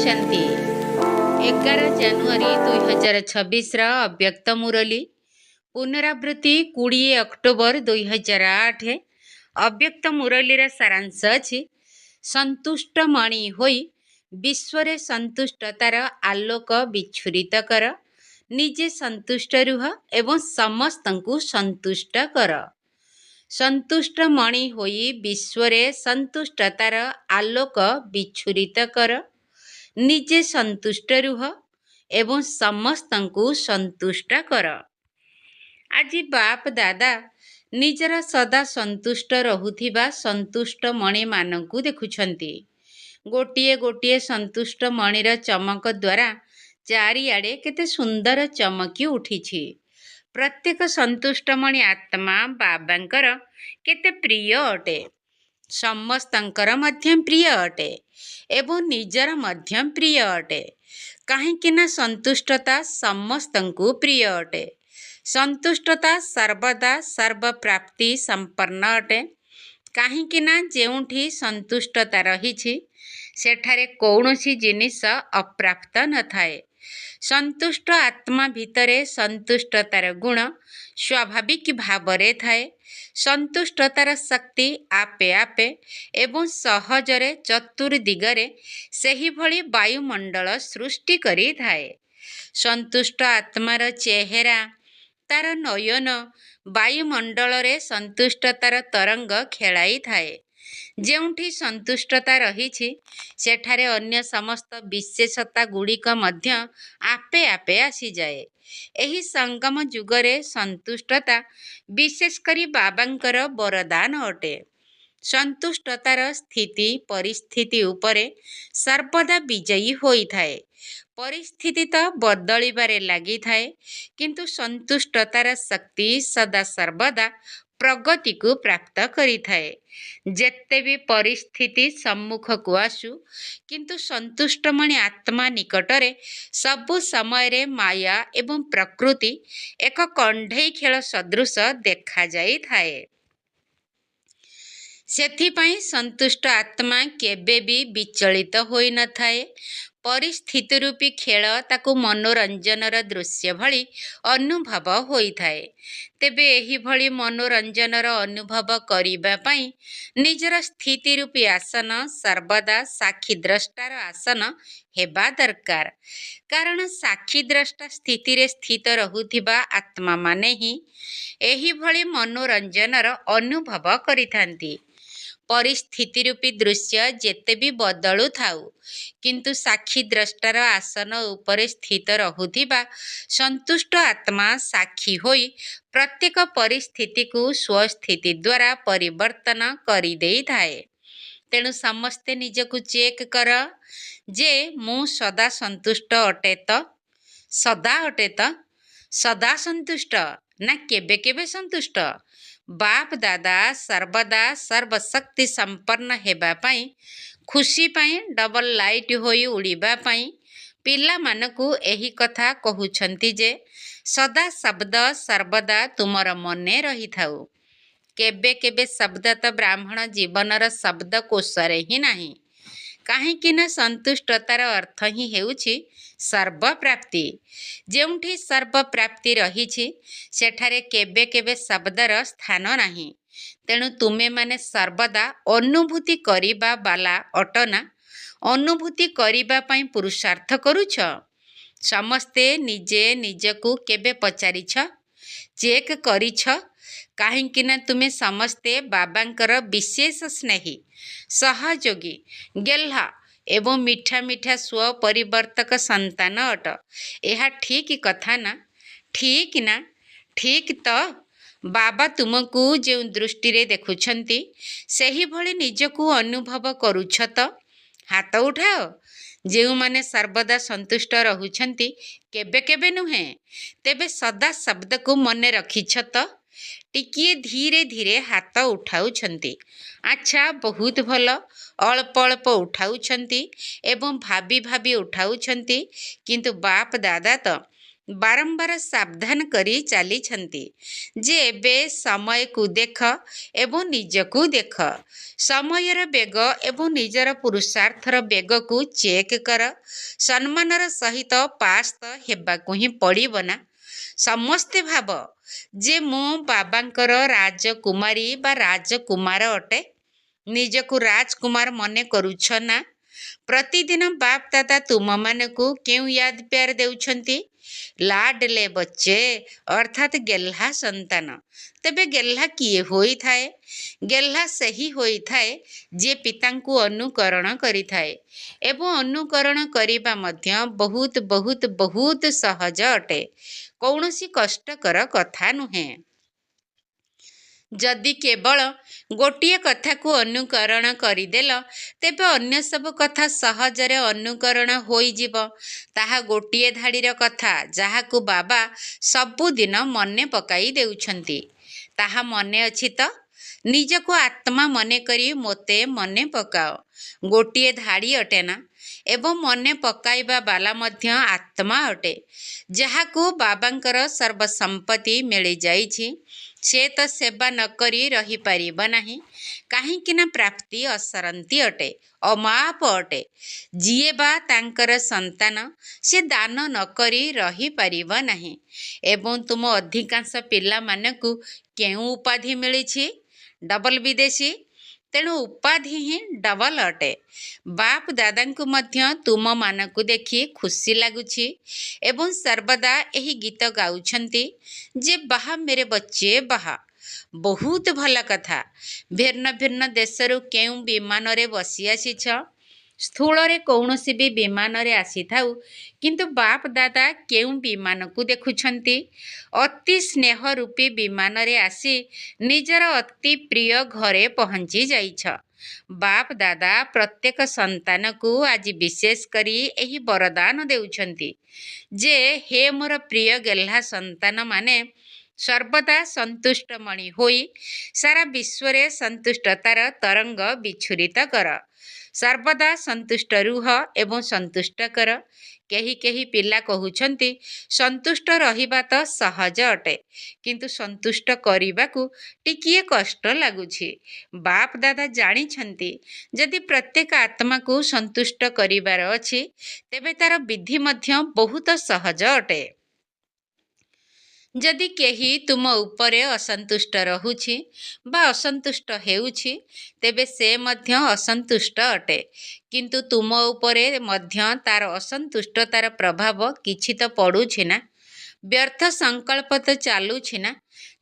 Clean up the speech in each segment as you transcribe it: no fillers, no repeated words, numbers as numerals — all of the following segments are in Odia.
शांति 11 ଜାନୁଆରୀ 2026 ଅବ୍ୟକ୍ତ ମୁରଲୀ ପୁନରାବୃତ୍ତି 20 ଅକ୍ଟୋବର 2008। ଅବ୍ୟକ୍ତ ମୁରଲୀର ସାରାଂଶ ଅଛି, ସନ୍ତୁଷ୍ଟ ମଣି ହୋଇ ବିଶ୍ୱରେ ସନ୍ତୁଷ୍ଟତାର ଆଲୋକ ବିଚ୍ଛୁରିତ କର, ନିଜେ ସନ୍ତୁଷ୍ଟ ରୁହ ଏବଂ ସମସ୍ତଙ୍କୁ ସନ୍ତୁଷ୍ଟ କର। ସନ୍ତୁଷ୍ଟ ମଣି ହୋଇ ବିଶ୍ୱରେ ସନ୍ତୁଷ୍ଟତାର ଆଲୋକ ବିଚ୍ଛୁରିତ କର, ନିଜେ ସନ୍ତୁଷ୍ଟ ରୁହ ଏବଂ ସମସ୍ତଙ୍କୁ ସନ୍ତୁଷ୍ଟ କର। ଆଜି ବାପ ଦାଦା ନିଜର ସଦା ସନ୍ତୁଷ୍ଟ ରହୁଥିବା ସନ୍ତୁଷ୍ଟ ମଣିମାନଙ୍କୁ ଦେଖୁଛନ୍ତି। ଗୋଟିଏ ଗୋଟିଏ ସନ୍ତୁଷ୍ଟ ମଣିର ଚମକ ଦ୍ୱାରା ଚାରିଆଡ଼େ କେତେ ସୁନ୍ଦର ଚମକି ଉଠିଛି। ପ୍ରତ୍ୟେକ ସନ୍ତୁଷ୍ଟ ମଣି ଆତ୍ମା ବାବାଙ୍କର କେତେ ପ୍ରିୟ ଅଟେ, ସମସ୍ତଙ୍କର ମଧ୍ୟ ପ୍ରିୟ ଅଟେ ଏବଂ ନିଜର ମଧ୍ୟ ପ୍ରିୟ ଅଟେ। କାହିଁକି ନା ସନ୍ତୁଷ୍ଟତା ସମସ୍ତଙ୍କୁ ପ୍ରିୟ ଅଟେ। ସନ୍ତୁଷ୍ଟତା ସର୍ବଦା ସର୍ବପ୍ରାପ୍ତି ସମ୍ପନ୍ନ ଅଟେ। କାହିଁକି ନା ଯେଉଁଠି ସନ୍ତୁଷ୍ଟତା ରହିଛି ସେଠାରେ କୌଣସି ଜିନିଷ ଅପ୍ରାପ୍ତ ନଥାଏ। ସନ୍ତୁଷ୍ଟ ଆତ୍ମା ଭିତରେ ସନ୍ତୁଷ୍ଟତାର ଗୁଣ ସ୍ୱାଭାବିକ ଭାବରେ ଥାଏ। ସନ୍ତୁଷ୍ଟତାର ଶକ୍ତି ଆପେ ଆପେ ଏବଂ ସହଜରେ ଚତୁର୍ଦିଗରେ ସେହିଭଳି ବାୟୁମଣ୍ଡଳ ସୃଷ୍ଟି କରିଥାଏ। ସନ୍ତୁଷ୍ଟ ଆତ୍ମାର ଚେହେରା, ତାର ନୟନ ବାୟୁମଣ୍ଡଳରେ ସନ୍ତୁଷ୍ଟତାର ତରଙ୍ଗ ଖେଳାଇଥାଏ। ଯେଉଁଠି ସନ୍ତୁଷ୍ଟତା ରହିଛି ସେଠାରେ ଅନ୍ୟ ସମସ୍ତ ବିଶେଷତା ଗୁଡ଼ିକ ମଧ୍ୟ ଆପେ ଆପେ ଆସିଯାଏ। ଏହି ସଙ୍ଗମ ଯୁଗରେ ସନ୍ତୁଷ୍ଟତା ବିଶେଷ କରି ବାବାଙ୍କର ବରଦାନ ଅଟେ। ସନ୍ତୁଷ୍ଟତାର ସ୍ଥିତି ପରିସ୍ଥିତି ଉପରେ ସର୍ବଦା ବିଜୟୀ ହୋଇଥାଏ। ପରିସ୍ଥିତି ତ ବଦଳିବାରେ ଲାଗିଥାଏ, କିନ୍ତୁ ସନ୍ତୁଷ୍ଟତାର ଶକ୍ତି ସଦା ସର୍ବଦା ପ୍ରଗତିକୁ ପ୍ରାପ୍ତ କରିଥାଏ। ଯେତେ ବି ପରିସ୍ଥିତି ସମ୍ମୁଖକୁ ଆସୁ, କିନ୍ତୁ ସନ୍ତୁଷ୍ଟମଣି ଆତ୍ମା ନିକଟରେ ସବୁ ସମୟରେ ମାୟା ଏବଂ ପ୍ରକୃତି ଏକ କଣ୍ଢେଇ ଖେଳ ସଦୃଶ ଦେଖାଯାଇଥାଏ। ସେଥିପାଇଁ ସନ୍ତୁଷ୍ଟ ଆତ୍ମା କେବେ ବି ବିଚଳିତ ହୋଇନଥାଏ। ପରିସ୍ଥିତି ରୂପୀ ଖେଳ ତାକୁ ମନୋରଞ୍ଜନର ଦୃଶ୍ୟ ଭଳି ଅନୁଭବ ହୋଇଥାଏ। ତେବେ ଏହିଭଳି ମନୋରଞ୍ଜନର ଅନୁଭବ କରିବା ପାଇଁ ନିଜର ସ୍ଥିତି ରୂପୀ ଆସନ ସର୍ବଦା ସାକ୍ଷୀଦ୍ରଷ୍ଟାର ଆସନ ହେବା ଦରକାର। କାରଣ ସାକ୍ଷୀଦ୍ରଷ୍ଟା ସ୍ଥିତିରେ ସ୍ଥିତ ରହୁଥିବା ଆତ୍ମାମାନେ ହିଁ ଏହିଭଳି ମନୋରଞ୍ଜନର ଅନୁଭବ କରିଥାନ୍ତି। ପରିସ୍ଥିତି ରୂପୀ ଦୃଶ୍ୟ ଯେତେ ବି ବଦଳୁଥାଉ, କିନ୍ତୁ ସାକ୍ଷୀଦ୍ରଷ୍ଟାର ଆସନ ଉପରେ ସ୍ଥିତ ରହୁଥିବା ସନ୍ତୁଷ୍ଟ ଆତ୍ମା ସାକ୍ଷୀ ହୋଇ ପ୍ରତ୍ୟେକ ପରିସ୍ଥିତିକୁ ସ୍ୱସ୍ଥିତି ଦ୍ୱାରା ପରିବର୍ତ୍ତନ କରିଦେଇଥାଏ। ତେଣୁ ସମସ୍ତେ ନିଜକୁ ଚେକ୍ କର ଯେ ମୁଁ ସଦା ସନ୍ତୁଷ୍ଟ ଅଟେ ତ? ସଦା ଅଟେ ତ? ସଦା ସନ୍ତୁଷ୍ଟ ନା କେବେ କେବେ ସନ୍ତୁଷ୍ଟ? ବାପ ଦାଦା ସର୍ବଦା ସର୍ବଶକ୍ତି ସମ୍ପନ୍ନ ହେବା ପାଇଁ, ଖୁସି ପାଇଁ, ଡବଲ ଲାଇଟ୍ ହୋଇ ଉଡ଼ିବା ପାଇଁ ପିଲାମାନଙ୍କୁ ଏହି କଥା କହୁଛନ୍ତି ଯେ ସଦା ଶବ୍ଦ ସର୍ବଦା ତୁମର ମନେ ରହିଥାଉ। କେବେ କେବେ ଶବ୍ଦ ତ ବ୍ରାହ୍ମଣ ଜୀବନର ଶବ୍ଦକୋଷରେ ହିଁ ନାହିଁ। କାହିଁକି ନା ସନ୍ତୁଷ୍ଟତାର ଅର୍ଥ ହିଁ ହେଉଛି ସର୍ବପ୍ରାପ୍ତି। ଯେଉଁଠି ସର୍ବପ୍ରାପ୍ତି ରହିଛି ସେଠାରେ କେବେ କେବେ ଶବ୍ଦର ସ୍ଥାନ ନାହିଁ। ତେଣୁ ତୁମେମାନେ ସର୍ବଦା ଅନୁଭୂତି କରିବା ବାଲା ଅଟ ନା? ଅନୁଭୂତି କରିବା ପାଇଁ ପୁରୁଷାର୍ଥ କରୁଛ? ସମସ୍ତେ ନିଜେ ନିଜକୁ କେବେ ପଚାରିଛ? ଚେକ୍ କରିଛ? କାହିଁକି ନା ତୁମେ ସମସ୍ତେ ବାବାଙ୍କର ବିଶେଷ ସ୍ନେହୀ, ସହଯୋଗୀ, ଗେହ୍ଲା ଏବଂ ମିଠା ମିଠା ସ୍ୱପରିବର୍ତ୍ତକ ସନ୍ତାନ ଅଟ। ଏହା ଠିକ୍ କଥା ନା? ଠିକ୍ ନା? ଠିକ୍ ତ? ବାବା ତୁମକୁ ଯେଉଁ ଦୃଷ୍ଟିରେ ଦେଖୁଛନ୍ତି ସେହିଭଳି ନିଜକୁ ଅନୁଭବ କରୁଛ ତ? ହାତ ଉଠାଅ। ଯେଉଁମାନେ ସର୍ବଦା ସନ୍ତୁଷ୍ଟ ରହୁଛନ୍ତି, କେବେ କେବେ ନୁହେଁ, ତେବେ ସଦା ଶବ୍ଦକୁ ମନେ ରଖିଛ ତ? ଟିକିଏ ଧୀରେ ଧୀରେ ହାତ ଉଠାଉଛନ୍ତି। ଆଚ୍ଛା, ବହୁତ ଭଲ। ଅଳ୍ପ ଅଳ୍ପ ଉଠାଉଛନ୍ତି ଏବଂ ଭାବି ଭାବି ଉଠାଉଛନ୍ତି, କିନ୍ତୁ ବାପ ଦାଦା ତ ବାରମ୍ବାର ସାବଧାନ କରି ଚାଲିଛନ୍ତି ଯେ ଏବେ ସମୟକୁ ଦେଖ ଏବଂ ନିଜକୁ ଦେଖ। ସମୟର ବେଗ ଏବଂ ନିଜର ପୁରୁଷାର୍ଥର ବେଗକୁ ଚେକ୍ କର। ସମ୍ମାନର ସହିତ ପାସ୍ ତ ହେବାକୁ ହିଁ ପଡ଼ିବ ନା। ସମସ୍ତେ ଭାବ ଯେ ମୁଁ ବାବାଙ୍କର ରାଜକୁମାରୀ ବା ରାଜକୁମାର ଅଟେ। ନିଜକୁ ରାଜକୁମାର ମନେ କରୁଛ ନା? ପ୍ରତିଦିନ ବାପ ଦାଦା ତୁମମାନଙ୍କୁ କେଉଁ ୟାଦ ପ୍ୟାର ଦେଉଛନ୍ତି? ଲାଡଲେ ବଚ୍ଚେ ଅର୍ଥାତ୍ ଗେହ୍ଲା ସନ୍ତାନ। ତେବେ ଗେହ୍ଲା କିଏ ହୋଇଥାଏ? ଗେହ୍ଲା ସେହି ହୋଇଥାଏ ଯିଏ ପିତାଙ୍କୁ ଅନୁକରଣ କରିଥାଏ। ଏବଂ ଅନୁକରଣ କରିବା ମଧ୍ୟ ବହୁତ ବହୁତ ବହୁତ ସହଜ ଅଟେ। କୌଣସି କଷ୍ଟକର କଥା ନୁହେଁ। ଯଦି କେବଳ ଗୋଟିଏ କଥାକୁ ଅନୁକରଣ କରିଦେଲ, ତେବେ ଅନ୍ୟ ସବୁ କଥା ସହଜରେ ଅନୁକରଣ ହୋଇଯିବ। ତାହା ଗୋଟିଏ ଧାଡ଼ିର କଥା ଯାହାକୁ ବାବା ସବୁଦିନ ମନେ ପକାଇ ଦେଉଛନ୍ତି। ତାହା ମନେ ଅଛି ତ? ନିଜକୁ ଆତ୍ମା ମନେକରି ମୋତେ ମନେ ପକାଅ। ଗୋଟିଏ ଧାଡ଼ି ଅଟେ ନା? ଏବଂ ମନେ ପକାଇବା ବାଲା ମଧ୍ୟ ଆତ୍ମା ଅଟେ। ଯାହାକୁ ବାବାଙ୍କର ସର୍ବସମ୍ପତ୍ତି ମିଳିଯାଇଛି, ସେ ତ ସେବା ନ କରି ରହିପାରିବ ନାହିଁ। କାହିଁକି ନା ପ୍ରାପ୍ତି ଅସରନ୍ତି ଅଟେ, ଅମାପ ଅଟେ। ଯିଏ ବା ତାଙ୍କର ସନ୍ତାନ, ସେ ଦାନ ନ କରି ରହିପାରିବ ନାହିଁ। ଏବଂ ତୁମ ଅଧିକାଂଶ ପିଲାମାନଙ୍କୁ କେଉଁ ଉପାଧି ମିଳିଛି? ଡବଲ ବିଦେଶୀ। ତେଣୁ ଉପାଧି ହିଁ ଡବଲ ଅଟେ। ବାପ ଦାଦାଙ୍କୁ ମଧ୍ୟ ତୁମମାନଙ୍କୁ ଦେଖି ଖୁସି ଲାଗୁଛି ଏବଂ ସର୍ବଦା ଏହି ଗୀତ ଗାଉଛନ୍ତି ଯେ ବାହା ମେରେ ବଚ୍ଚେ ବାହା। ବହୁତ ଭଲ କଥା। ଭିନ୍ନ ଭିନ୍ନ ଦେଶରୁ କେଉଁ ବିମାନରେ ବସି ଆସିଛ? ସ୍ଥୂଳରେ କୌଣସି ବି ବିମାନରେ ଆସିଥାଉ, କିନ୍ତୁ ବାପ ଦାଦା କେଉଁ ବିମାନକୁ ଦେଖୁଛନ୍ତି? ଅତି ସ୍ନେହ ରୂପୀ ବିମାନରେ ଆସି ନିଜର ଅତି ପ୍ରିୟ ଘରେ ପହଞ୍ଚି ଯାଇଛ। ବାପ ଦାଦା ପ୍ରତ୍ୟେକ ସନ୍ତାନକୁ ଆଜି ବିଶେଷ କରି ଏହି ବରଦାନ ଦେଉଛନ୍ତି ଯେ ହେ ମୋର ପ୍ରିୟ ଗେହ୍ଲା ସନ୍ତାନମାନେ, ସର୍ବଦା ସନ୍ତୁଷ୍ଟମଣି ହୋଇ ସାରା ବିଶ୍ୱରେ ସନ୍ତୁଷ୍ଟତାର ତରଙ୍ଗ ବିଚ୍ଛୁରିତ କର। ସର୍ବଦା ସନ୍ତୁଷ୍ଟ ରୁହ ଏବଂ ସନ୍ତୁଷ୍ଟ କର। କେହି କେହି ପିଲା କହୁଛନ୍ତି ସନ୍ତୁଷ୍ଟ ରହିବା ତ ସହଜ ଅଟେ, କିନ୍ତୁ ସନ୍ତୁଷ୍ଟ କରିବାକୁ ଟିକିଏ କଷ୍ଟ ଲାଗୁଛି। ବାପ ଦାଦା ଜାଣିଛନ୍ତି ଯଦି ପ୍ରତ୍ୟେକ ଆତ୍ମାକୁ ସନ୍ତୁଷ୍ଟ କରିବାର ଅଛି, ତେବେ ତାର ବିଧି ମଧ୍ୟ ବହୁତ ସହଜ ଅଟେ। ଯଦି କେହି ତୁମ ଉପରେ ଅସନ୍ତୁଷ୍ଟ ରହୁଛି ବା ଅସନ୍ତୁଷ୍ଟ ହେଉଛି, ତେବେ ସେ ମଧ୍ୟ ଅସନ୍ତୁଷ୍ଟ ଅଟେ। କିନ୍ତୁ ତୁମ ଉପରେ ମଧ୍ୟ ତାର ଅସନ୍ତୁଷ୍ଟତାର ପ୍ରଭାବ କିଛି ତ ପଡ଼ୁଛି ନା? ବ୍ୟର୍ଥ ସଂକଳ୍ପ ତ ଚାଲୁଛି ନା?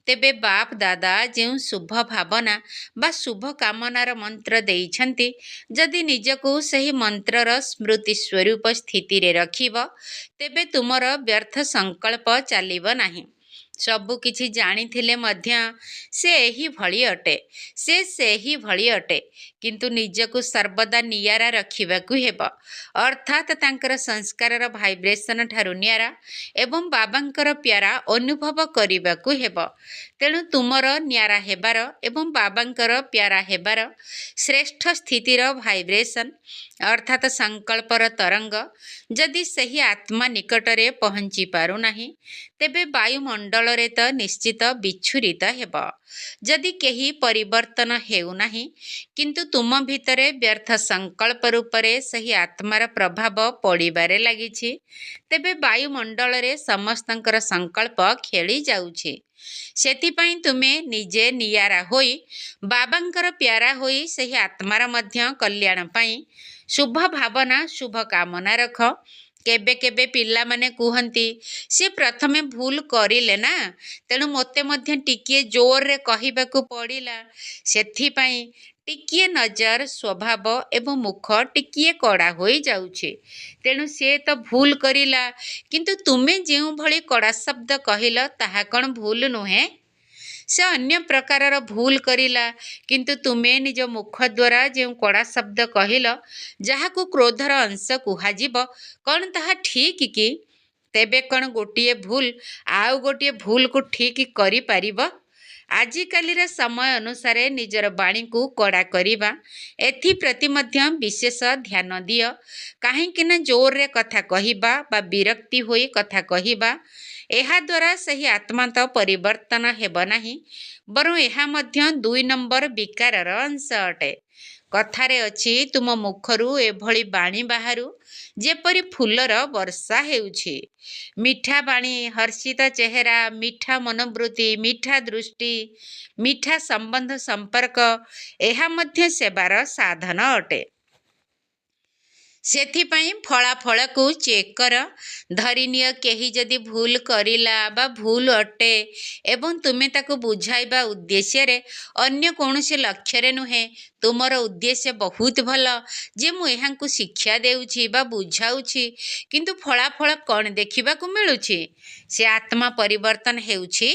ତେବେ ବାପ ଦାଦା ଯେଉଁ ଶୁଭ ଭାବନା ବା ଶୁଭ କାମନାର ମନ୍ତ୍ର ଦେଇଛନ୍ତି, ଯଦି ନିଜକୁ ସେହି ମନ୍ତ୍ରର ସ୍ମୃତି ସ୍ୱରୂପ ସ୍ଥିତିରେ ରଖିବ, ତେବେ ତୁମର ବ୍ୟର୍ଥ ସଂକଳ୍ପ ଚାଲିବ ନାହିଁ। ସବୁ କିଛି ଜାଣିଥିଲେ ମଧ୍ୟ ସେ ଏହିଭଳି ଅଟେ, ସେ ସେହିଭଳି ଅଟେ। କିନ୍ତୁ ନିଜକୁ ସର୍ବଦା ନିଆରା ରଖିବାକୁ ହେବ, ଅର୍ଥାତ୍ ତାଙ୍କର ସଂସ୍କାରର ଭାଇବ୍ରେସନ ଠାରୁ ନିଆରା ଏବଂ ବାବାଙ୍କର ପ୍ୟାରା ଅନୁଭବ କରିବାକୁ ହେବ। ତେଣୁ ତୁମର ନ୍ୟାରା ହେବାର ଏବଂ ବାବାଙ୍କର ପ୍ୟାରା ହେବାର ଶ୍ରେଷ୍ଠ ସ୍ଥିତିର ଭାଇବ୍ରେସନ ଅର୍ଥାତ୍ ସଂକଳ୍ପର ତରଙ୍ଗ ଯଦି ସେହି ଆତ୍ମା ନିକଟରେ ପହଞ୍ଚି ପାରୁନାହିଁ, ତେବେ ବାୟୁମଣ୍ଡଳରେ ତ ନିଶ୍ଚିତ ବିଚ୍ଛୁରିତ ହେବ। ଯଦି କେହି ପରିବର୍ତ୍ତନ ହେଉନାହିଁ, କିନ୍ତୁ ତୁମ ଭିତରେ ବ୍ୟର୍ଥ ସଂକଳ୍ପ ରୂପରେ ସେହି ଆତ୍ମାର ପ୍ରଭାବ ପଡ଼ିବାରେ ଲାଗିଛି, ତେବେ ବାୟୁମଣ୍ଡଳରେ ସମସ୍ତଙ୍କର ସଂକଳ୍ପ ଖେଳି ଯାଉଛି। ସେଥିପାଇଁ ତୁମେ ନିଜେ ନିଆରା ହୋଇ ବାବାଙ୍କର ପ୍ୟାରା ହୋଇ ସେହି ଆତ୍ମାର ମଧ୍ୟ କଲ୍ୟାଣ ପାଇଁ ଶୁଭ ଭାବନା ଶୁଭ କାମନା ରଖ। କେବେ କେବେ ପିଲାମାନେ କୁହନ୍ତି ସେ ପ୍ରଥମେ ଭୁଲ କରିଲେ ନା, ତେଣୁ ମୋତେ ମଧ୍ୟ ଟିକିଏ ଜୋରରେ କହିବାକୁ ପଡ଼ିଲା। ସେଥିପାଇଁ ଟିକିଏ ନଜର, ସ୍ୱଭାବ ଏବଂ ମୁଖ ଟିକିଏ କଡ଼ା ହୋଇଯାଉଛି। ତେଣୁ ସେ ତ ଭୁଲ କରିଲା, କିନ୍ତୁ ତୁମେ ଯେଉଁଭଳି କଡ଼ା ଶବ୍ଦ କହିଲ ତାହା କ'ଣ ଭୁଲ ନୁହେଁ? ସେ ଅନ୍ୟ ପ୍ରକାରର ଭୁଲ କରିଲା, କିନ୍ତୁ ତୁମେ ନିଜ ମୁଖ ଦ୍ୱାରା ଯେଉଁ କଡ଼ା ଶବ୍ଦ କହିଲ, ଯାହାକୁ କ୍ରୋଧର ଅଂଶ କୁହାଯିବ, କ'ଣ ତାହା ଠିକ୍ କି? ତେବେ କ'ଣ ଗୋଟିଏ ଭୁଲ ଆଉ ଗୋଟିଏ ଭୁଲକୁ ଠିକ୍ କରିପାରିବ? ଆଜିକାଲିର ସମୟ ଅନୁସାରେ ନିଜର ବାଣୀକୁ କଡ଼ା କରିବା, ଏଥିପ୍ରତି ମଧ୍ୟ ବିଶେଷ ଧ୍ୟାନ ଦିଅ। କାହିଁକିନା ଜୋରରେ କଥା କହିବା ବା ବିରକ୍ତି ହୋଇ କଥା କହିବା, ଏହାଦ୍ୱାରା ସେହି ଆତ୍ମା ତ ପରିବର୍ତ୍ତନ ହେବ ନାହିଁ, ବରଂ ଏହା ମଧ୍ୟ 2 ନମ୍ବର ବିକାରର ଅଂଶ ଅଟେ। କଥାରେ ଅଛି, ତୁମ ମୁଖରୁ ଏଭଳି ବାଣୀ ବାହାରୁ ଯେପରି ଫୁଲର ବର୍ଷା ହେଉଛି। ମିଠା ବାଣୀ, ହର୍ଷିତ ଚେହେରା, ମିଠା ମନୋବୃତ୍ତି, ମିଠା ଦୃଷ୍ଟି, ମିଠା ସମ୍ବନ୍ଧ ସମ୍ପର୍କ, ଏହା ମଧ୍ୟ ସେବାର ସାଧନ ଅଟେ। ସେଥିପାଇଁ ଫଳାଫଳକୁ ଚେକ୍ କର। ଧରିନିଅ କେହି ଯଦି ଭୁଲ କରିଲା ବା ଭୁଲ ଅଟେ ଏବଂ ତୁମେ ତାକୁ ବୁଝାଇବା ଉଦ୍ଦେଶ୍ୟରେ ଅନ୍ୟ କୌଣସି ଲକ୍ଷ୍ୟରେ ନୁହେଁ, ତୁମର ଉଦ୍ଦେଶ୍ୟ ବହୁତ ଭଲ ଯେ ମୁଁ ଏହାଙ୍କୁ ଶିକ୍ଷା ଦେଉଛି ବା ବୁଝାଉଛି, କିନ୍ତୁ ଫଳାଫଳ କ'ଣ ଦେଖିବାକୁ ମିଳୁଛି? ସେ ଆତ୍ମା ପରିବର୍ତ୍ତନ ହେଉଛି,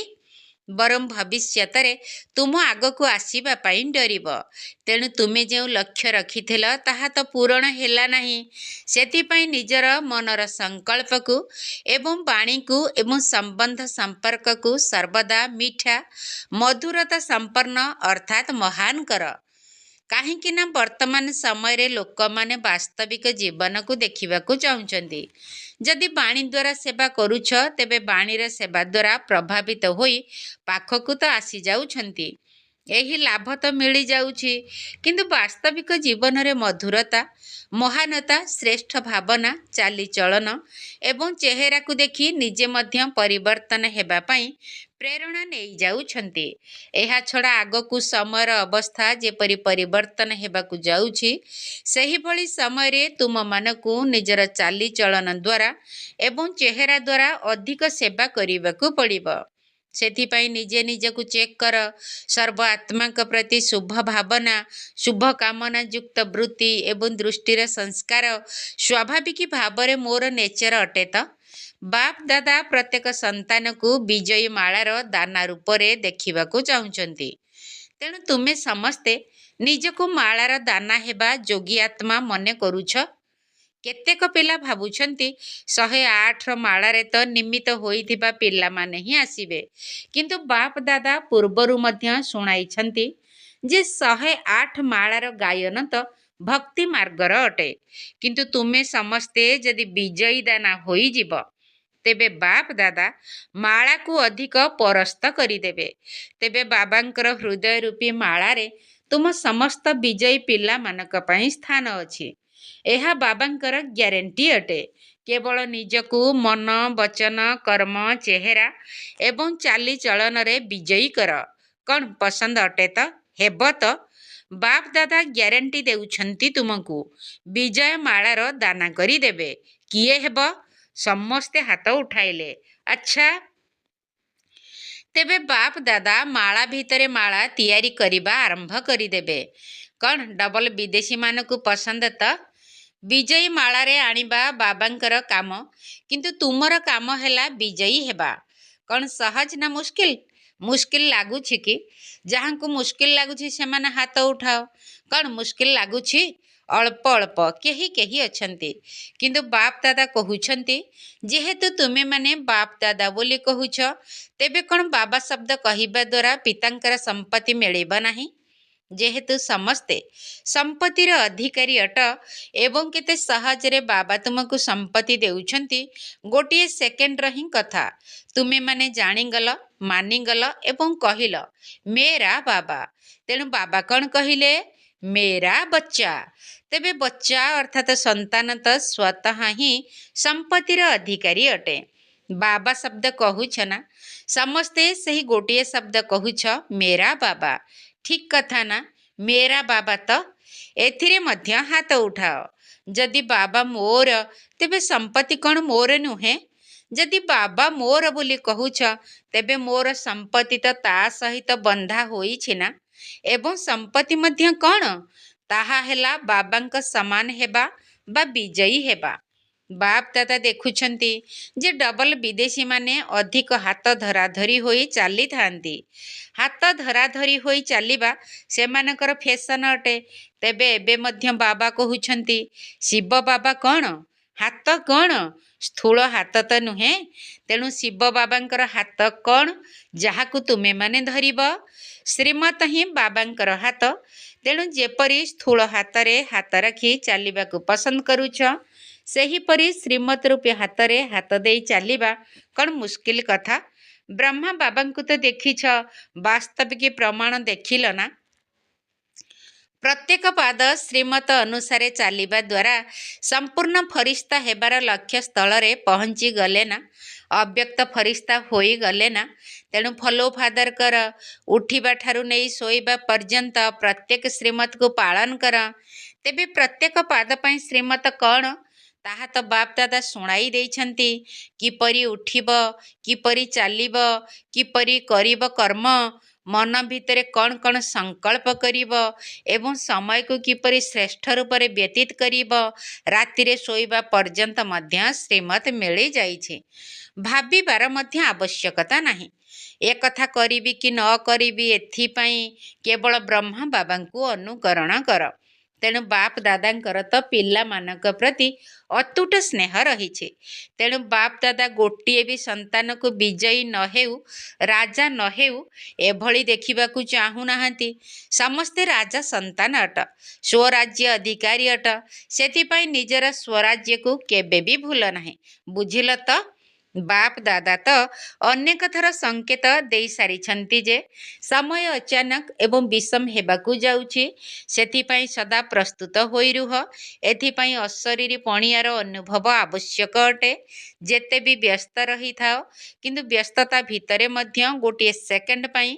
ବରଂ ଭବିଷ୍ୟତରେ ତୁମ ଆଗକୁ ଆସିବା ପାଇଁ ଡରିବ। ତେଣୁ ତୁମେ ଯେଉଁ ଲକ୍ଷ୍ୟ ରଖିଥିଲ ତାହା ତ ପୂରଣ ହେଲା ନାହିଁ। ସେଥିପାଇଁ ନିଜର ମନର ସଂକଳ୍ପକୁ ଏବଂ ବାଣୀକୁ ଏବଂ ସମ୍ବନ୍ଧ ସମ୍ପର୍କକୁ ସର୍ବଦା ମିଠା, ମଧୁରତା ସମ୍ପନ୍ନ ଅର୍ଥାତ୍ ମହାନ କର। କାହିଁକି ନା ବର୍ତ୍ତମାନ ସମୟରେ ଲୋକମାନେ ବାସ୍ତବିକ ଜୀବନକୁ ଦେଖିବାକୁ ଚାହୁଁଛନ୍ତି। ଯଦି ବାଣୀ ଦ୍ୱାରା ସେବା କରୁଛ, ତେବେ ବାଣୀର ସେବା ଦ୍ୱାରା ପ୍ରଭାବିତ ହୋଇ ପାଖକୁ ତ ଆସିଯାଉଛନ୍ତି। ଏହି ଲାଭ ତ ମିଳିଯାଉଛି, କିନ୍ତୁ ବାସ୍ତବିକ ଜୀବନରେ ମଧୁରତା, ମହାନତା, ଶ୍ରେଷ୍ଠ ଭାବନା, ଚାଲିଚଳନ ଏବଂ ଚେହେରାକୁ ଦେଖି ନିଜେ ମଧ୍ୟ ପରିବର୍ତ୍ତନ ହେବା ପାଇଁ ପ୍ରେରଣା ନେଇଯାଉଛନ୍ତି। ଏହାଛଡ଼ା ଆଗକୁ ସମୟର ଅବସ୍ଥା ଯେପରି ପରିବର୍ତ୍ତନ ହେବାକୁ ଯାଉଛି, ସେହିଭଳି ସମୟରେ ତୁମମାନଙ୍କୁ ନିଜର ଚାଲିଚଳନ ଦ୍ୱାରା ଏବଂ ଚେହେରା ଦ୍ୱାରା ଅଧିକ ସେବା କରିବାକୁ ପଡ଼ିବ। ସେଥିପାଇଁ ନିଜେ ନିଜକୁ ଚେକ୍ କର। ସର୍ବ ଆତ୍ମାଙ୍କ ପ୍ରତି ଶୁଭ ଭାବନା, ଶୁଭ କାମନା ଯୁକ୍ତ ବୃତ୍ତି ଏବଂ ଦୃଷ୍ଟିର ସଂସ୍କାର ସ୍ୱାଭାବିକ ଭାବରେ ମୋର ନେଚର ଅଟେ ତ? ବାପ ଦାଦା ପ୍ରତ୍ୟେକ ସନ୍ତାନକୁ ବିଜୟୀ ମାଳାର ଦାନା ରୂପରେ ଦେଖିବାକୁ ଚାହୁଁଛନ୍ତି। ତେଣୁ ତୁମେ ସମସ୍ତେ ନିଜକୁ ମାଳାର ଦାନା ହେବା ଯୋଗୀ ଆତ୍ମା ମନେ କରୁଛ। କେତେକ ପିଲା ଭାବୁଛନ୍ତି 108ର ମାଳାରେ ତ ନିମିତ୍ତ ହୋଇଥିବା ପିଲାମାନେ ହିଁ ଆସିବେ, କିନ୍ତୁ ବାପ ଦାଦା ପୂର୍ବରୁ ମଧ୍ୟ ଶୁଣାଇଛନ୍ତି ଯେ 108 ମାଳାର ଗାୟନ ତ ଭକ୍ତି ମାର୍ଗର ଅଟେ। କିନ୍ତୁ ତୁମେ ସମସ୍ତେ ଯଦି ବିଜୟୀ ଦାନା ହୋଇଯିବ, ତେବେ ବାପ ଦାଦା ମାଳାକୁ ଅଧିକ ପରସ୍ତ କରିଦେବେ। ତେବେ ବାବାଙ୍କର ହୃଦୟ ରୂପୀ ମାଳାରେ ତୁମ ସମସ୍ତ ବିଜୟୀ ପିଲାମାନଙ୍କ ପାଇଁ ସ୍ଥାନ ଅଛି। ଏହା ବାବାଙ୍କର ଗ୍ୟାରେଣ୍ଟି ଅଟେ। କେବଳ ନିଜକୁ ମନ, ବଚନ, କର୍ମ, ଚେହେରା ଏବଂ ଚାଲିଚଳନରେ ବିଜୟୀ କର। କ'ଣ ପସନ୍ଦ ଅଟେ ତ? ହେବ ତ? ବାପ ଦାଦା ଗ୍ୟାରେଣ୍ଟି ଦେଉଛନ୍ତି ତୁମକୁ ବିଜୟ ମାଳାର ଦାନା କରିଦେବେ। କିଏ ହେବ? ସମସ୍ତେ ହାତ ଉଠାଇଲେ। ଆଚ୍ଛା, ତେବେ ବାପ ଦାଦା ମାଳା ଭିତରେ ମାଳା ତିଆରି କରିବା ଆରମ୍ଭ କରିଦେବେ। କ'ଣ ଡବଲ ବିଦେଶୀମାନଙ୍କୁ ପସନ୍ଦ ତ? ବିଜୟୀ ମାଳାରେ ଆଣିବା ବାବାଙ୍କର କାମ, କିନ୍ତୁ ତୁମର କାମ ହେଲା ବିଜୟୀ ହେବା। କ'ଣ ସହଜ ନା ମୁସ୍କିଲ? ମୁସ୍କିଲ ଲାଗୁଛି କି? ଯାହାଙ୍କୁ ମୁସ୍କିଲ ଲାଗୁଛି ସେମାନେ ହାତ ଉଠାଅ। କ'ଣ ମୁସ୍କିଲ ଲାଗୁଛି? ଅଳ୍ପ ଅଳ୍ପ କେହି କେହି ଅଛନ୍ତି। କିନ୍ତୁ ବାପ ଦାଦା କହୁଛନ୍ତି, ଯେହେତୁ ତୁମେମାନେ ବାପ ଦାଦା ବୋଲି କହୁଛ, ତେବେ କ'ଣ ବାବା ଶବ୍ଦ କହିବା ଦ୍ୱାରା ପିତାଙ୍କର ସମ୍ପତ୍ତି ମିଳିବ ନାହିଁ? ଯେହେତୁ ସମସ୍ତେ ସମ୍ପତ୍ତିର ଅଧିକାରୀ ଅଟ ଏବଂ କେତେ ସହଜରେ ବାବା ତୁମକୁ ସମ୍ପତ୍ତି ଦେଉଛନ୍ତି, ଗୋଟିଏ ସେକେଣ୍ଡର ହିଁ କଥା। ତୁମେମାନେ ଜାଣିଗଲ, ମାନିଗଲ ଏବଂ କହିଲ ମେରା ବାବା। ତେଣୁ ବାବା କ'ଣ କହିଲେ? ମେରା ବଚ୍ଚା। ତେବେ ବଚ୍ଚା ଅର୍ଥାତ୍ ସନ୍ତାନ ତ ସ୍ୱତଃ ହିଁ ସମ୍ପତ୍ତିର ଅଧିକାରୀ ଅଟେ। ବାବା ଶବ୍ଦ କହୁଛ ନା? ସମସ୍ତେ ସେହି ଗୋଟିଏ ଶବ୍ଦ କହୁଛ, ମେରା ବାବା। ଠିକ୍ କଥା ନା? ମେରା ବାବା ତ? ଏଥିରେ ମଧ୍ୟ ହାତ ଉଠାଅ। ଯଦି ବାବା ମୋର, ତେବେ ସମ୍ପତ୍ତି କ'ଣ ମୋର ନୁହେଁ? ଯଦି ବାବା ମୋର ବୋଲି କହୁଛ, ତେବେ ମୋର ସମ୍ପତ୍ତି ତ ତା ସହିତ ବନ୍ଧା ହୋଇଛି ନା? ଏବଂ ସମ୍ପତ୍ତି ମଧ୍ୟ କ'ଣ? ତାହା ହେଲା ବାବାଙ୍କ ସମାନ ହେବା ବା ବିଜୟୀ ହେବା। ବାପ ଦାଦା ଦେଖୁଛନ୍ତି ଯେ ଡବଲ ବିଦେଶୀମାନେ ଅଧିକ ହାତ ଧରାଧରି ହୋଇ ଚାଲିଥାନ୍ତି। ହାତ ଧରାଧରି ହୋଇ ଚାଲିବା ସେମାନଙ୍କର ଫ୍ୟାସନ୍ ଅଟେ। ତେବେ ଏବେ ମଧ୍ୟ ବାବା କହୁଛନ୍ତି, ଶିବ ବାବା କ'ଣ? ହାତ କ'ଣ? ସ୍ଥୂଳ ହାତ ତ ନୁହେଁ। ତେଣୁ ଶିବ ବାବାଙ୍କର ହାତ କ'ଣ ଯାହାକୁ ତୁମେମାନେ ଧରିବ? ଶ୍ରୀମତ ହିଁ ବାବାଙ୍କର ହାତ। ତେଣୁ ଯେପରି ସ୍ଥୂଳ ହାତରେ ହାତ ରଖି ଚାଲିବାକୁ ପସନ୍ଦ କରୁଛ, ସେହିପରି ଶ୍ରୀମତ ରୂପୀ ହାତରେ ହାତ ଦେଇ ଚାଲିବା କ'ଣ ମୁସ୍କିଲ କଥା? ବ୍ରହ୍ମା ବାବାଙ୍କୁ ତ ଦେଖିଛ, ବାସ୍ତବିକ ପ୍ରମାଣ ଦେଖିଲ ନା? ପ୍ରତ୍ୟେକ ପାଦ ଶ୍ରୀମତ ଅନୁସାରେ ଚାଲିବା ଦ୍ୱାରା ସମ୍ପୂର୍ଣ୍ଣ ଫରିସ୍ତା ହେବାର ଲକ୍ଷ୍ୟ ସ୍ଥଳରେ ପହଞ୍ଚି ଗଲେ ନା? ଅବ୍ୟକ୍ତ ଫରିସ୍ତା ହୋଇଗଲେ ନା? ତେଣୁ ଫଲୋ ଫାଦର କର। ଉଠିବା ଠାରୁ ନେଇ ଶୋଇବା ପର୍ଯ୍ୟନ୍ତ ପ୍ରତ୍ୟେକ ଶ୍ରୀମତକୁ ପାଳନ କର। ତେବେ ପ୍ରତ୍ୟେକ ପାଦ ପାଇଁ ଶ୍ରୀମତ କ'ଣ? ତାହା ତ ବାପ ଦାଦା ଶୁଣାଇ ଦେଇଛନ୍ତି। କିପରି ଉଠିବ, କିପରି ଚାଲିବ, କିପରି କରିବ କର୍ମ, ମନ ଭିତରେ କ'ଣ କ'ଣ ସଂକଳ୍ପ କରିବ ଏବଂ ସମୟକୁ କିପରି ଶ୍ରେଷ୍ଠ ରୂପରେ ବ୍ୟତୀତ କରିବ, ରାତିରେ ଶୋଇବା ପର୍ଯ୍ୟନ୍ତ ମଧ୍ୟ ଶ୍ରୀମତ ମିଳିଯାଇଛି। ଭାବିବାର ମଧ୍ୟ ଆବଶ୍ୟକତା ନାହିଁ। ଏକଥା କରିବି କି ନ କରିବି, ଏଥିପାଇଁ କେବଳ ବ୍ରହ୍ମା ବାବାଙ୍କୁ ଅନୁକରଣ କର। ତେଣୁ ବାପ ଦାଦାଙ୍କର ତ ପିଲାମାନଙ୍କ ପ୍ରତି ଅତୁଟ ସ୍ନେହ ରହିଛି। ତେଣୁ ବାପ ଦାଦା ଗୋଟିଏ ବି ସନ୍ତାନକୁ ବିଜୟୀ ନ ହେଉ, ରାଜା ନ ହେଉ, ଏଭଳି ଦେଖିବାକୁ ଚାହୁଁନାହାନ୍ତି। ସମସ୍ତେ ରାଜା ସନ୍ତାନ ଅଟ, ସ୍ୱରାଜ୍ୟ ଅଧିକାରୀ ଅଟ। ସେଥିପାଇଁ ନିଜର ସ୍ୱରାଜ୍ୟକୁ କେବେ ବି ଭୁଲ ନାହିଁ। ବୁଝିଲ ତ? ବାପ ଦାଦା ତ ଅନେକ ଥର ସଂକେତ ଦେଇସାରିଛନ୍ତି ଯେ ସମୟ ଅଚାନକ ଏବଂ ବିଷମ ହେବାକୁ ଯାଉଛି। ସେଥିପାଇଁ ସଦା ପ୍ରସ୍ତୁତ ହୋଇ ରୁହ। ଏଥିପାଇଁ ଅଶରୀରୀ ପଣିଆର ଅନୁଭବ ଆବଶ୍ୟକ ଅଟେ। ଯେତେ ବି ବ୍ୟସ୍ତ ରହିଥାଅ, କିନ୍ତୁ ବ୍ୟସ୍ତତା ଭିତରେ ମଧ୍ୟ ଗୋଟିଏ ସେକେଣ୍ଡ ପାଇଁ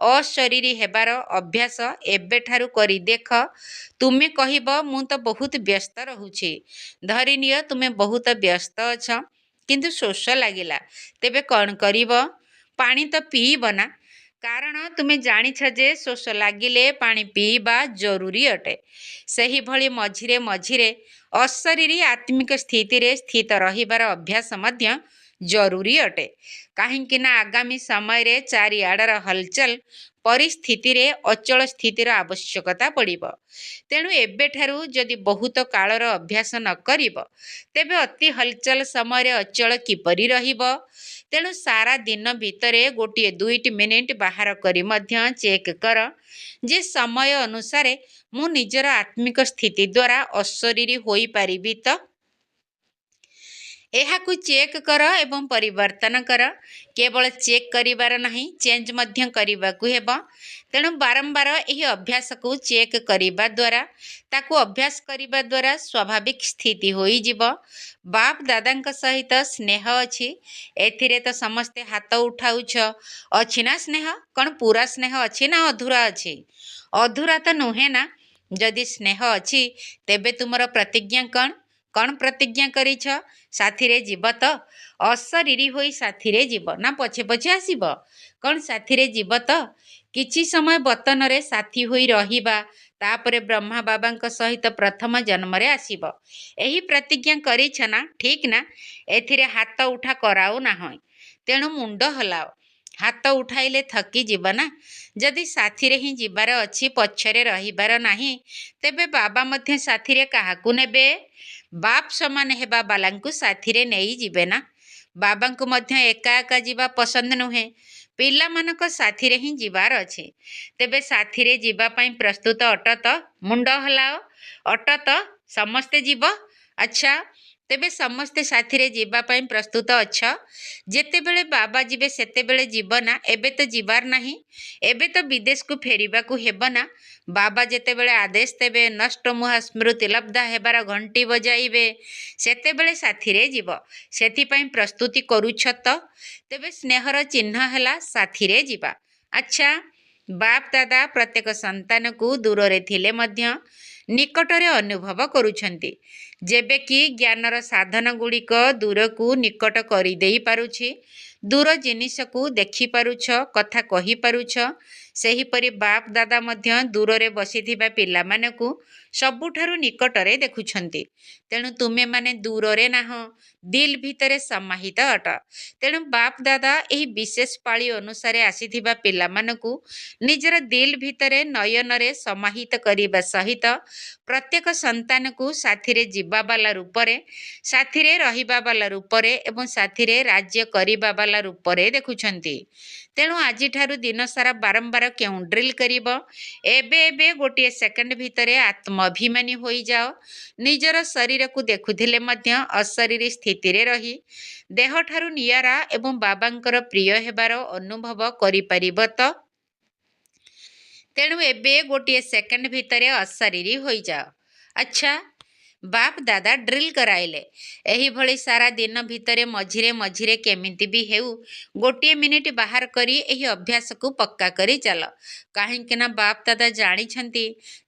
ଅଶରୀରୀ ହେବାର ଅଭ୍ୟାସ ଏବେଠାରୁ କରି ଦେଖ। ତୁମେ କହିବ, ମୁଁ ତ ବହୁତ ବ୍ୟସ୍ତ ରହୁଛି। ଧରିନିଅ ତୁମେ ବହୁତ ବ୍ୟସ୍ତ ଅଛ, କିନ୍ତୁ ଶୋଷ ଲାଗିଲା। ତେବେ କ'ଣ କରିବ? ପାଣି ତ ପିଇବ ନା? କାରଣ ତୁମେ ଜାଣିଛ ଯେ ଶୋଷ ଲାଗିଲେ ପାଣି ପିଇବା ଜରୁରୀ ଅଟେ। ସେହିଭଳି ମଝିରେ ମଝିରେ ଅଶରୀରୀ ଆତ୍ମିକ ସ୍ଥିତିରେ ସ୍ଥିତ ରହିବାର ଅଭ୍ୟାସ ମଧ୍ୟ ଜରୁରୀ ଅଟେ। କାହିଁକି ନା ଆଗାମୀ ସମୟରେ ଚାରିଆଡ଼ର ହଲଚଲ ପରିସ୍ଥିତିରେ ଅଚଳ ସ୍ଥିତିର ଆବଶ୍ୟକତା ପଡ଼ିବ। ତେଣୁ ଏବେଠାରୁ ଯଦି ବହୁତ କାଳର ଅଭ୍ୟାସ ନ କରିବ, ତେବେ ଅତି ହଲଚଲ ସମୟରେ ଅଚଳ କିପରି ରହିବ? ତେଣୁ ସାରା ଦିନ ଭିତରେ ଗୋଟିଏ 2ଟି ମିନିଟ୍ ବାହାର କରି ମଧ୍ୟ ଚେକ୍ କର ଯେ ସମୟ ଅନୁସାରେ ମୁଁ ନିଜର ଆତ୍ମିକ ସ୍ଥିତି ଦ୍ୱାରା ଅଶରୀରୀ ହୋଇପାରିବି ତ? ଏହାକୁ ଚେକ୍ କର ଏବଂ ପରିବର୍ତ୍ତନ କର। କେବଳ ଚେକ୍ କରିବାର ନାହିଁ, ଚେଞ୍ଜ ମଧ୍ୟ କରିବାକୁ ହେବ। ତେଣୁ ବାରମ୍ବାର ଏହି ଅଭ୍ୟାସକୁ ଚେକ୍ କରିବା ଦ୍ୱାରା, ତାକୁ ଅଭ୍ୟାସ କରିବା ଦ୍ୱାରା ସ୍ୱାଭାବିକ ସ୍ଥିତି ହୋଇଯିବ। ବାପ ଦାଦାଙ୍କ ସହିତ ସ୍ନେହ ଅଛି, ଏଥିରେ ତ ସମସ୍ତେ ହାତ ଉଠାଉଛ। ଅଛି ନା ସ୍ନେହ? କ'ଣ ପୁରା ସ୍ନେହ ଅଛି ନା ଅଧୁରା ଅଛି? ଅଧୁରା ତ ନୁହେଁ ନା? ଯଦି ସ୍ନେହ ଅଛି, ତେବେ ତୁମର ପ୍ରତିଜ୍ଞା କ'ଣ? କ'ଣ ପ୍ରତିଜ୍ଞା କରିଛ? ସାଥିରେ ଯିବ ତ? ଅଶରୀରୀ ହୋଇ ସାଥିରେ ଯିବ ନା ପଛେ ପଛେ ଆସିବ? କ'ଣ ସାଥିରେ ଯିବ ତ? କିଛି ସମୟ ବତନରେ ସାଥୀ ହୋଇ ରହିବା, ତାପରେ ବ୍ରହ୍ମା ବାବାଙ୍କ ସହିତ ପ୍ରଥମ ଜନ୍ମରେ ଆସିବ। ଏହି ପ୍ରତିଜ୍ଞା କରିଛ ନା? ଠିକ୍ ନା? ଏଥିରେ ହାତ ଉଠା କରାଉ ନାହିଁ। ତେଣୁ ମୁଣ୍ଡ ହଲାଅ। ହାତ ଉଠାଇଲେ ଥକିଯିବ ନା? ଯଦି ସାଥିରେ ହିଁ ଯିବାର ଅଛି, ପଛରେ ରହିବାର ନାହିଁ, ତେବେ ବାବା ମଧ୍ୟ ସାଥିରେ କାହାକୁ ନେବେ? ବାପ ସମାନ ହେବା ବାଲାଙ୍କୁ ସାଥିରେ ନେଇଯିବେ ନା? ବାବାଙ୍କୁ ମଧ୍ୟ ଏକା ଏକା ଯିବା ପସନ୍ଦ ନୁହେଁ। ପିଲାମାନଙ୍କ ସାଥିରେ ହିଁ ଯିବାର ଅଛି। ତେବେ ସାଥିରେ ଯିବା ପାଇଁ ପ୍ରସ୍ତୁତ ଅଟ ତ? ମୁଣ୍ଡ ହଲାଅ। ଅଟ ତ? ସମସ୍ତେ ଯିବ? ଆଚ୍ଛା, ତେବେ ସମସ୍ତେ ସାଥିରେ ଯିବା ପାଇଁ ପ୍ରସ୍ତୁତ ଅଛ? ଯେତେବେଳେ ବାବା ଯିବେ ସେତେବେଳେ ଯିବ ନା? ଏବେ ତ ଯିବାର ନାହିଁ। ଏବେ ତ ବିଦେଶକୁ ଫେରିବାକୁ ହେବ ନା? ବାବା ଯେତେବେଳେ ଆଦେଶ ଦେବେ, ନଷ୍ଟ ମୁହା ସ୍ମୃତି ଲବ୍ଧା ହେବାର ଘଣ୍ଟି ବଜାଇବେ, ସେତେବେଳେ ସାଥିରେ ଯିବ। ସେଥିପାଇଁ ପ୍ରସ୍ତୁତି କରୁଛ ତ? ତେବେ ସ୍ନେହର ଚିହ୍ନ ହେଲା ସାଥିରେ ଯିବା। ଆଚ୍ଛା, ବାପ ଦାଦା ପ୍ରତ୍ୟେକ ସନ୍ତାନକୁ ଦୂରରେ ଥିଲେ ମଧ୍ୟ ନିକଟରେ ଅନୁଭବ କରୁଛନ୍ତି। ଯେବେ କି ଜ୍ଞାନର ସାଧନ ଗୁଡ଼ିକ ଦୂରକୁ ନିକଟ କରିଦେଇ ପାରୁଛି, ଦୂର ଜିନିଷକୁ ଦେଖିପାରୁଛ, କଥା କହିପାରୁଛ, ସେହିପରି ବାପ ଦାଦା ମଧ୍ୟ ଦୂରରେ ବସିଥିବା ପିଲାମାନଙ୍କୁ ସବୁଠାରୁ ନିକଟରେ ଦେଖୁଛନ୍ତି। ତେଣୁ ତୁମେମାନେ ଦୂରରେ ନାହଁ, ଦିଲ୍ ଭିତରେ ସମାହିତ ଅଟ। ତେଣୁ ବାପ ଦାଦା ଏହି ବିଶେଷ ପାଳି ଅନୁସାରେ ଆସିଥିବା ପିଲାମାନଙ୍କୁ ନିଜର ଦିଲ୍ ଭିତରେ ନୟନରେ ସମାହିତ କରିବା ସହିତ ପ୍ରତ୍ୟେକ ସନ୍ତାନକୁ ସାଥିରେ ଯିବା ବାଲା ରୂପରେ, ସାଥିରେ ରହିବା ବାଲା ରୂପରେ ଏବଂ ସାଥିରେ ରାଜ୍ୟ କରିବା ବାଲା ରୂପରେ ଦେଖୁଛନ୍ତି। ତେଣୁ ଆଜିଠାରୁ ଦିନସାରା ବାରମ୍ବାର କେଉଁ ଡ୍ରିଲ୍ କରିବ? ଏବେ ଗୋଟିଏ ସେକେଣ୍ଡ ଭିତରେ ଆତ୍ମାଭିମାନୀ ହୋଇଯାଅ। ନିଜର ଶରୀରକୁ ଦେଖୁଥିଲେ ମଧ୍ୟ ଅଶରୀରୀ ସ୍ଥିତିରେ ରହି ଦେହଠାରୁ ନିଆରା ଏବଂ ବାବାଙ୍କର ପ୍ରିୟ ହେବାର ଅନୁଭବ କରିପାରିବ ତ? ତେଣୁ ଏବେ ଗୋଟିଏ ସେକେଣ୍ଡ ଭିତରେ ଅଶରୀରୀ ହୋଇଯାଅ। ଆଚ୍ଛା, ବାପ ଦାଦା ଡ୍ରିଲ୍ କରାଇଲେ। ଏହିଭଳି ସାରା ଦିନ ଭିତରେ ମଝିରେ ମଝିରେ କେମିତି ବି ହେଉ ଗୋଟିଏ ମିନିଟ୍ ବାହାର କରି ଏହି ଅଭ୍ୟାସକୁ ପକ୍କା କରି ଚାଲ। କାହିଁକିନା ବାପ ଦାଦା ଜାଣିଛନ୍ତି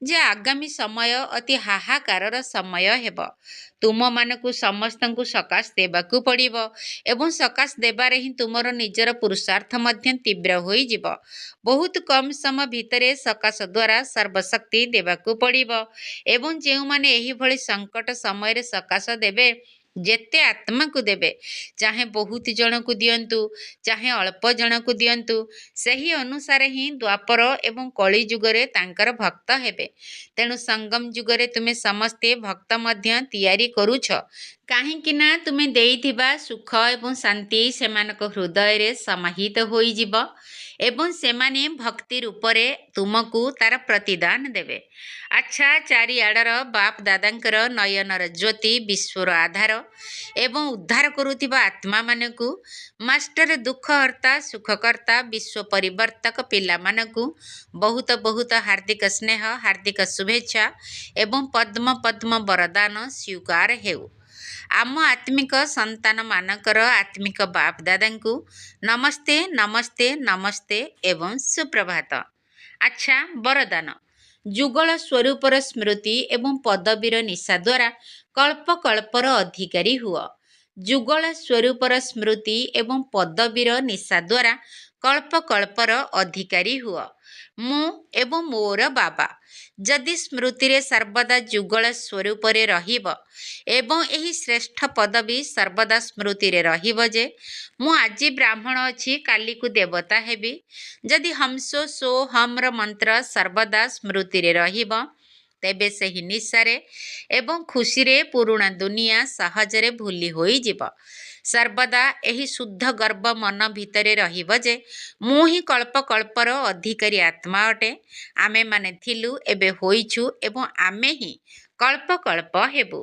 ଯେ ଆଗାମୀ ସମୟ ଅତି ହାହାକାରର ସମୟ ହେବ। ତୁମମାନଙ୍କୁ ସମସ୍ତଙ୍କୁ ସକାଶ ଦେବାକୁ ପଡ଼ିବ ଏବଂ ସକାଶ ଦେବାରେ ହିଁ ତୁମର ନିଜର ପୁରୁଷାର୍ଥ ମଧ୍ୟ ତୀବ୍ର ହୋଇଯିବ। ବହୁତ କମ୍ ସମୟ ଭିତରେ ସକାଶ ଦ୍ୱାରା ସର୍ବଶକ୍ତି ଦେବାକୁ ପଡ଼ିବ ଏବଂ ଯେଉଁମାନେ ଏହିଭଳି ସଙ୍କଟ ସମୟରେ ସକାଶ ଦେବେ, ଯେତେ ଆତ୍ମାକୁ ଦେବେ, ଚାହେଁ ବହୁତ ଜଣକୁ ଦିଅନ୍ତୁ, ଚାହେଁ ଅଳ୍ପ ଜଣକୁ ଦିଅନ୍ତୁ, ସେହି ଅନୁସାରେ ହିଁ ଦ୍ୱାପର ଏବଂ କଳି ଯୁଗରେ ତାଙ୍କର ଭକ୍ତ ହେବେ। ତେଣୁ ସଙ୍ଗମ ଯୁଗରେ ତୁମେ ସମସ୍ତେ ଭକ୍ତ ମଧ୍ୟ ତିଆରି କରୁଛ। କାହିଁକି ନା ତୁମେ ଦେଇଥିବା ସୁଖ ଏବଂ ଶାନ୍ତି ସେମାନଙ୍କ ହୃଦୟରେ ସମାହିତ ହୋଇଯିବ ଏବଂ ସେମାନେ ଭକ୍ତି ରୂପରେ ତୁମକୁ ତାର ପ୍ରତିଦାନ ଦେବେ। ଆଚ୍ଛା, ଚାରିଆଡ଼ର ବାପ ଦାଦାଙ୍କର ନୟନର ଜ୍ୟୋତି, ବିଶ୍ୱର ଆଧାର ଏବଂ ଉଦ୍ଧାର କରୁଥିବା ଆତ୍ମାମାନଙ୍କୁ, ମାଷ୍ଟର ଦୁଃଖହର୍ତ୍ତା ସୁଖକର୍ତ୍ତା ବିଶ୍ୱ ପରିବର୍ତ୍ତକ ପିଲାମାନଙ୍କୁ ବହୁତ ବହୁତ ହାର୍ଦ୍ଦିକ ସ୍ନେହ, ହାର୍ଦ୍ଦିକ ଶୁଭେଚ୍ଛା ଏବଂ ପଦ୍ମ ପଦ୍ମ ବରଦାନ ସ୍ୱୀକାର ହେଉ। ଆମ ଆତ୍ମିକ ସନ୍ତାନମାନଙ୍କର ଆତ୍ମିକ ବାପ ଦାଦାଙ୍କୁ ନମସ୍ତେ ନମସ୍ତେ ନମସ୍ତେ ଏବଂ ସୁପ୍ରଭାତ। ଆଚ୍ଛା, ବରଦାନ। ଯୁଗଳ ସ୍ୱରୂପର ସ୍ମୃତି ଏବଂ ପଦବୀର ନିଶା ଦ୍ୱାରା କଳ୍ପକଳ୍ପର ଅଧିକାରୀ ହୁଅ। ଯୁଗଳ ସ୍ୱରୂପର ସ୍ମୃତି ଏବଂ ପଦବୀର ନିଶା ଦ୍ୱାରା କଳ୍ପକଳ୍ପର ଅଧିକାରୀ ହୁଅ। ମୁଁ ଏବଂ ମୋର ବାବା ଯଦି ସ୍ମୃତିରେ ସର୍ବଦା ଯୁଗଳ ସ୍ୱରୂପରେ ରହିବ ଏବଂ ଏହି ଶ୍ରେଷ୍ଠ ପଦବୀ ସର୍ବଦା ସ୍ମୃତିରେ ରହିବ ଯେ ମୁଁ ଆଜି ବ୍ରାହ୍ମଣ ଅଛି, କାଲିକୁ ଦେବତା ହେବି, ଯଦି ହଂସୋ ସୋ ହମ୍ର ମନ୍ତ୍ର ସର୍ବଦା ସ୍ମୃତିରେ ରହିବ, ତେବେ ସେହି ନିଶାରେ ଏବଂ ଖୁସିରେ ପୁରୁଣା ଦୁନିଆ ସହଜରେ ଭୁଲି ହୋଇଯିବ। ସର୍ବଦା ଏହି ଶୁଦ୍ଧ ଗର୍ବ ମନ ଭିତରେ ରହିବ ଯେ ମୁଁ ହିଁ କଳ୍ପକଳ୍ପର ଅଧିକାରୀ ଆତ୍ମା ଅଟେ। ଆମେମାନେ ଥିଲୁ, ଏବେ ହୋଇଛୁ ଏବଂ ଆମେ ହିଁ କଳ୍ପକଳ୍ପ ହେବୁ।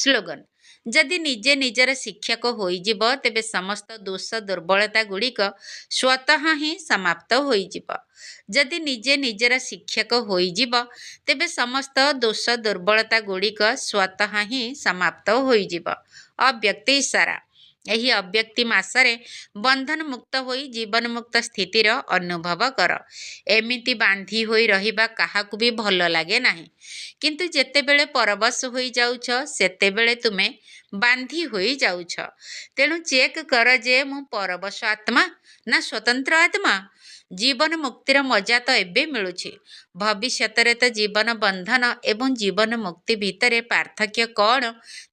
ସ୍ଲୋଗାନ। ଯଦି ନିଜେ ନିଜର ଶିକ୍ଷକ ହୋଇଯିବ, ତେବେ ସମସ୍ତ ଦୋଷ ଦୁର୍ବଳତା ଗୁଡ଼ିକ ସ୍ୱତଃ ହିଁ ସମାପ୍ତ ହୋଇଯିବ। ଯଦି ନିଜେ ନିଜର ଶିକ୍ଷକ ହୋଇଯିବ, ତେବେ ସମସ୍ତ ଦୋଷ ଦୁର୍ବଳତା ଗୁଡ଼ିକ ସ୍ୱତଃ ହିଁ ସମାପ୍ତ ହୋଇଯିବ। ଅବ୍ୟକ୍ତ ଇଶାରା। ଏହି ଅବ୍ୟକ୍ତି ମାସରେ ବନ୍ଧନ ମୁକ୍ତ ହୋଇ ଜୀବନ ମୁକ୍ତ ସ୍ଥିତିର ଅନୁଭବ କର। ଏମିତି ବାନ୍ଧି ହୋଇ ରହିବା କାହାକୁ ବି ଭଲ ଲାଗେ ନାହିଁ, କିନ୍ତୁ ଯେତେବେଳେ ପରବଶ ହୋଇଯାଉଛ ସେତେବେଳେ ତୁମେ ବାନ୍ଧି ହୋଇଯାଉଛ। ତେଣୁ ଚେକ୍ କର ଯେ ମୁଁ ପରବଶ ଆତ୍ମା ନା ସ୍ୱତନ୍ତ୍ର ଆତ୍ମା। ଜୀବନ ମୁକ୍ତିର ମଜା ତ ଏବେ ମିଳୁଛି, ଭବିଷ୍ୟତରେ ତ ଜୀବନ ବନ୍ଧନ ଏବଂ ଜୀବନ ମୁକ୍ତି ଭିତରେ ପାର୍ଥକ୍ୟ କ'ଣ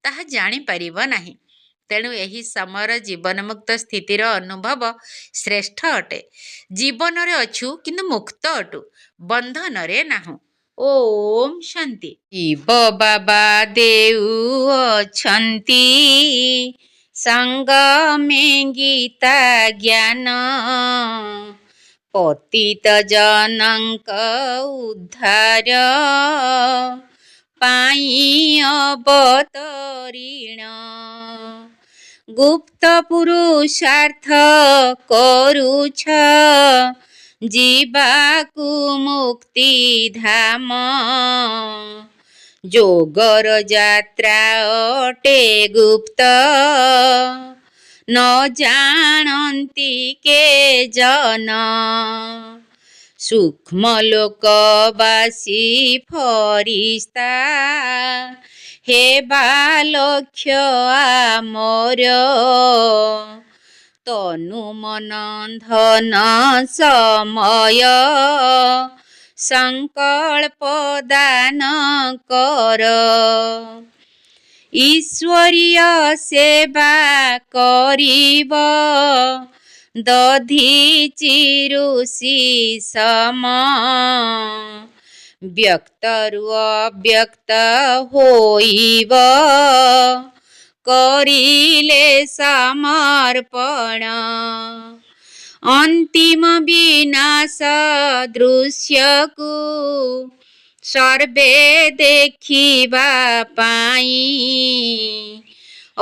ତାହା ଜାଣିପାରିବ ନାହିଁ। ତେଣୁ ଏହି ସମୟର ଜୀବନମୁକ୍ତ ସ୍ଥିତିର ଅନୁଭବ ଶ୍ରେଷ୍ଠ ଅଟେ। ଜୀବନରେ ଅଛୁ କିନ୍ତୁ ମୁକ୍ତ ଅଟୁ, ବନ୍ଧନରେ ନାହୁଁ। ଓମ୍ ଶାନ୍ତି। ଶିବ ବାବା ଦେଉଅଛନ୍ତି ସଙ୍ଗମେ ଗୀତା ଜ୍ଞାନ, ପତିତ ଜନଙ୍କ ଉଦ୍ଧାର ପାଇଁ ଅବତରିଣ। ଗୁପ୍ତ ପୁରୁଷାର୍ଥ କରୁଛ ଯିବାକୁ ମୁକ୍ତି ଧାମ, ଯୋଗର ଯାତ୍ରା ଅଟେ ଗୁପ୍ତ, ନ ଜାଣନ୍ତି କେଜନ। ସୂକ୍ଷ୍ମ ଲୋକବାସୀ ଫରିସ୍ତା ହେବା ଲକ୍ଷ୍ୟ ଆମର, ତନୁ ମନ ଧନ ସମୟ ସଂକଳ୍ପ ଦାନ କର। ଈଶ୍ୱରୀୟ ସେବା କରିବ ଦଧିଚି ଋଷି ସମ, ବ୍ୟକ୍ତରୁ ଅବ୍ୟକ୍ତ ହୋଇବ କରିଲେ ସମର୍ପଣ। ଅନ୍ତିମ ବିନାଶ ଦୃଶ୍ୟକୁ ସର୍ବେ ଦେଖିବା ପାଇଁ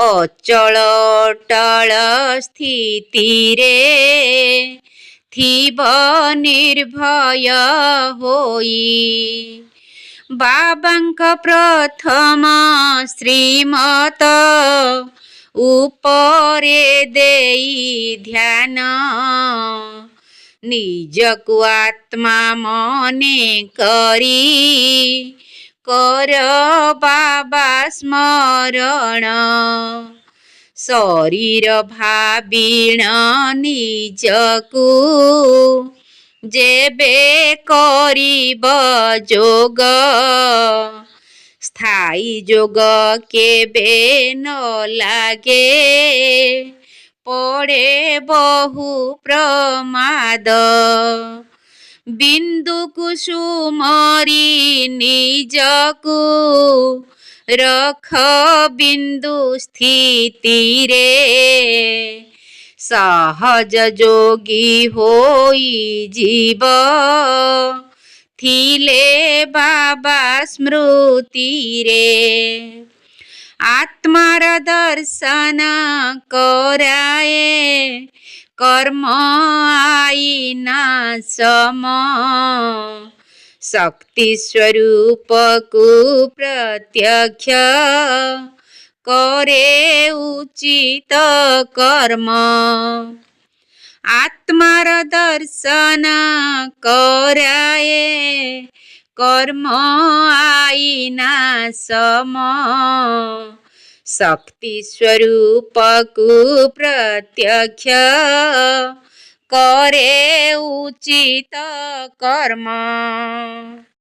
ଅଚଳ ଅଟଳ ସ୍ଥିତିରେ ଥିବ ନିର୍ଭୟ ହୋଇ। ବାବାଙ୍କ ପ୍ରଥମ ଶ୍ରୀମତ ଉପରେ ଦେଇ ଧ୍ୟାନ ନିଜକୁ ଆତ୍ମା ମନେ କରି କର ବାବା ସ୍ମରଣ। ଶରୀର ଭାବିଣ ନିଜକୁ ଯେବେ କରିବ ଯୋଗ ସ୍ଥାୟୀ ଯୋଗ କେବେ ନ ଲାଗେ ପଡ଼େ ବହୁ ପ୍ରମାଦ। ବିନ୍ଦୁ କୁସୁମରି ନିଜକୁ ରଖ ବିନ୍ଦୁ ସ୍ଥିତିରେ ସହଜ ଯୋଗୀ ହୋଇଯିବ ଥିଲେ ବାବା ସ୍ମୃତିରେ। ଆତ୍ମାର ଦର୍ଶନ କରାଏ କର୍ମ ଆଇନା ସମ ଶକ୍ତି ସ୍ୱରୂପକୁ ପ୍ରତ୍ୟକ୍ଷ କରେ ଉଚିତ କର୍ମ। ଆତ୍ମାର ଦର୍ଶନ କରାଏ କର୍ମ ଆଇନା ସମ ଶକ୍ତି ସ୍ୱରୂପକୁ ପ୍ରତ୍ୟକ୍ଷ କରେ ଉଚିତ କର୍ମ।